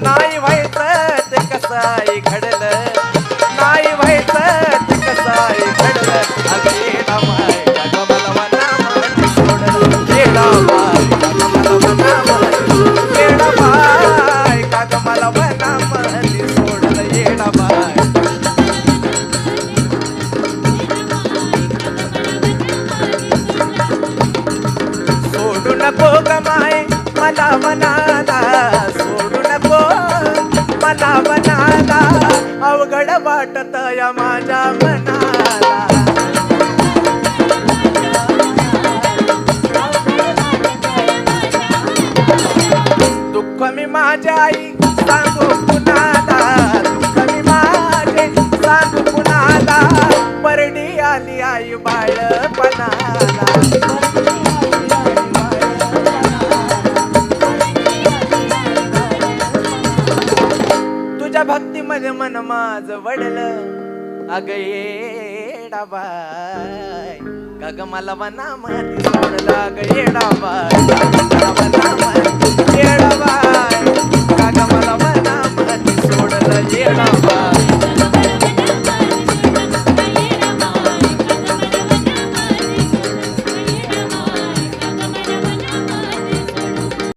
नाही व्हायचं ते कसाही घडलं, नाही व्हायचं ते कसाही घडलं. अगं येडा बाय का ग मला मनामध्ये सोडलं, येडा बाय का ग मला मनामध्ये, येडा बाय का ग मला मनामध्ये सोडलं, येडा बाय. सोडू नको ग माय मला मनाला, सोडू नको मला मनाला, अवघड वाटत या माझ्या मनाला. दुःख मी माझ्या आई सांगू कुणाला, दुःख मी माझे सांगू कुणाला, परडी आली आई बाळपणाला. तुझ्या भक्तीमध्ये मन माझं वडलं, अगं येडा बाय का ग मला मनामध्ये सोडलं, अगं येडा बाय का ग मला मनामध्ये